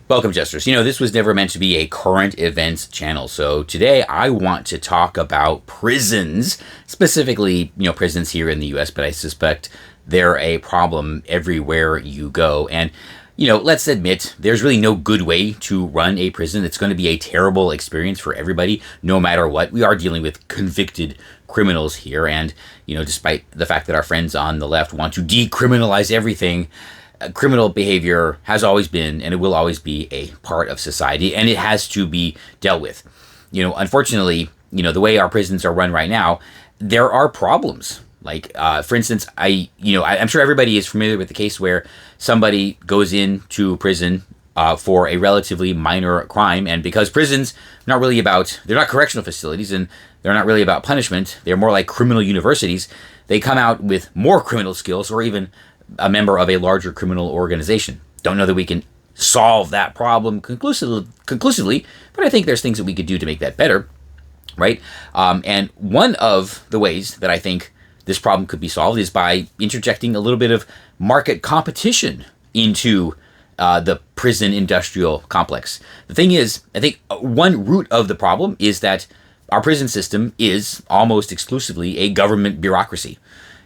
Welcome, Jesters. This was never meant to be a current events channel. So today I want to talk about prisons, specifically, prisons here in the US, but I suspect they're a problem everywhere you go. And, let's admit there's really no good way to run a prison. It's going to be a terrible experience for everybody, no matter what. We are dealing with convicted criminals here. And, despite the fact that our friends on the left want to decriminalize everything, criminal behavior has always been and it will always be a part of society, and it has to be dealt with. Unfortunately, the way our prisons are run right now, there are problems. Like, for instance, I'm sure everybody is familiar with the case where somebody goes into prison for a relatively minor crime, and because prisons they're not correctional facilities and they're not really about punishment, they're more like criminal universities, they come out with more criminal skills or even a member of a larger criminal organization. Don't know that we can solve that problem conclusively, but I think there's things that we could do to make that better, right? And one of the ways that I think this problem could be solved is by interjecting a little bit of market competition into the prison industrial complex. The thing is, I think one root of the problem is that our prison system is almost exclusively a government bureaucracy.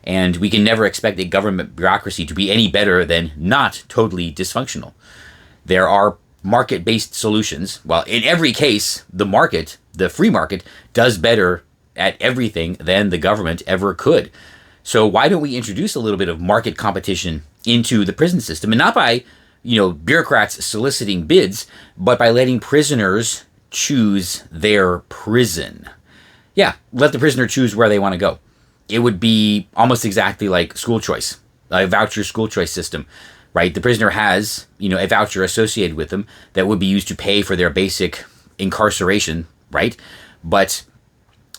And we can never expect a government bureaucracy to be any better than not totally dysfunctional. There are market-based solutions. Well, in every case, the free market, does better at everything than the government ever could. So why don't we introduce a little bit of market competition into the prison system? And not by, bureaucrats soliciting bids, but by letting prisoners choose their prison. Yeah, let the prisoner choose where they want to go. It would be almost exactly like school choice, a voucher school choice system, right? The prisoner has, a voucher associated with them that would be used to pay for their basic incarceration, right? But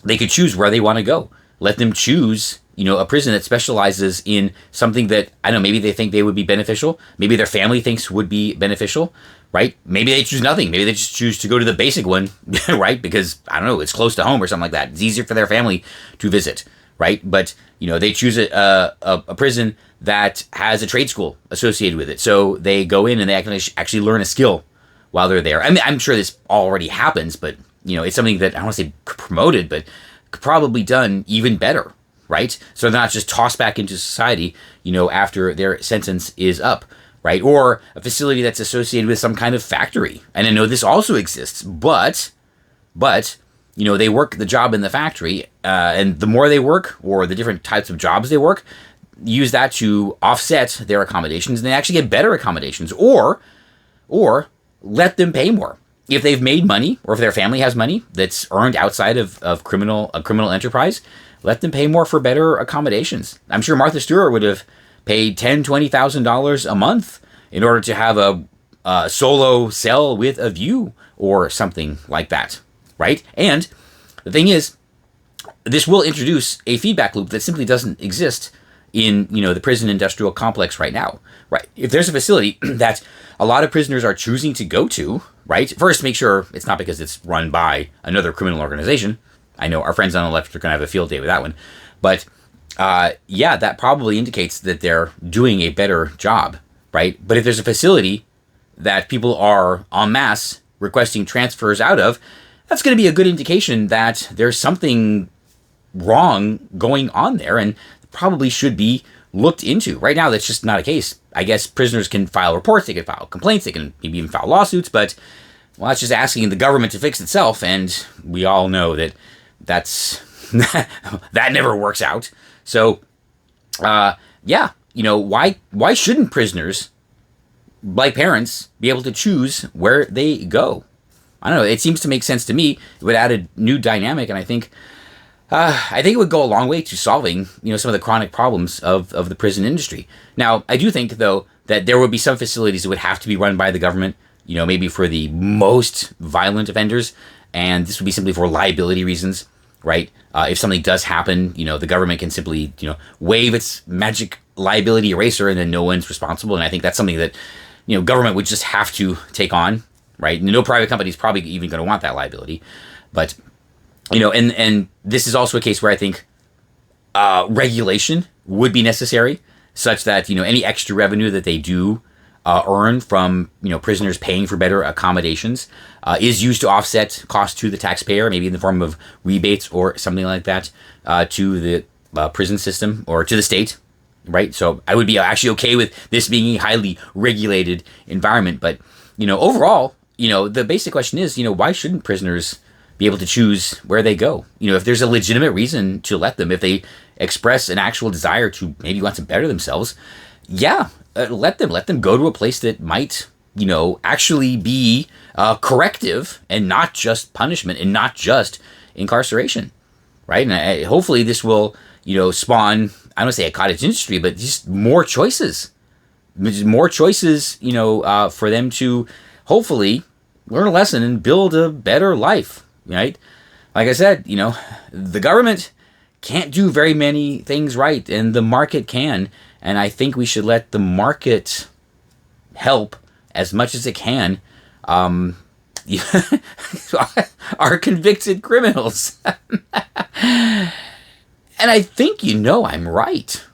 they could choose where they want to go. Let them choose, a prison that specializes in something that, maybe they think they would be beneficial. Maybe their family thinks would be beneficial, right? Maybe they choose nothing. Maybe they just choose to go to the basic one, right? Because, it's close to home or something like that. It's easier for their family to visit. Right, but they choose a prison that has a trade school associated with it, so they go in and they actually learn a skill while they're there. I'm sure this already happens, but it's something that I don't want to say promoted, but probably done even better, right? So they're not just tossed back into society, after their sentence is up, right? Or a facility that's associated with some kind of factory, and I know this also exists, but. They work the job in the factory, and the more they work, or the different types of jobs they work, use that to offset their accommodations, and they actually get better accommodations, or let them pay more. If they've made money, or if their family has money that's earned outside of a criminal enterprise, let them pay more for better accommodations. I'm sure Martha Stewart would have paid $10,000, $20,000 a month in order to have a solo cell with a view, or something like that. Right? And the thing is, this will introduce a feedback loop that simply doesn't exist in, the prison industrial complex right now. Right? If there's a facility that a lot of prisoners are choosing to go to, right? First, make sure it's not because it's run by another criminal organization. I know our friends on the left are going to have a field day with that one. But, that probably indicates that they're doing a better job, right? But if there's a facility that people are en masse requesting transfers out of, that's going to be a good indication that there's something wrong going on there and probably should be looked into. Right now, that's just not a case. I guess prisoners can file reports, they can file complaints, they can maybe even file lawsuits, but, that's just asking the government to fix itself, and we all know that that never works out. So, why shouldn't prisoners, like parents, be able to choose where they go? I don't know. It seems to make sense to me. It would add a new dynamic, and I think it would go a long way to solving, some of the chronic problems of the prison industry. Now, I do think, though, that there would be some facilities that would have to be run by the government, maybe for the most violent offenders, and this would be simply for liability reasons, right? If something does happen, the government can simply, wave its magic liability eraser, and then no one's responsible. And I think that's something that, government would just have to take on. Right? No private company is probably even going to want that liability. But, and this is also a case where I think regulation would be necessary, such that, any extra revenue that they do earn from prisoners paying for better accommodations is used to offset costs to the taxpayer, maybe in the form of rebates or something like that, to the prison system or to the state, right? So I would be actually okay with this being a highly regulated environment. But overall, the basic question is, why shouldn't prisoners be able to choose where they go? If there's a legitimate reason to let them, if they express an actual desire to maybe want to better themselves, yeah, let them go to a place that might, actually be corrective and not just punishment and not just incarceration, right? And hopefully this will, spawn, I don't want to say a cottage industry, but just more choices, for them to hopefully learn a lesson and build a better life, right? Like I said, the government can't do very many things right, and the market can. And I think we should let the market help as much as it can our convicted criminals. And I think I'm right.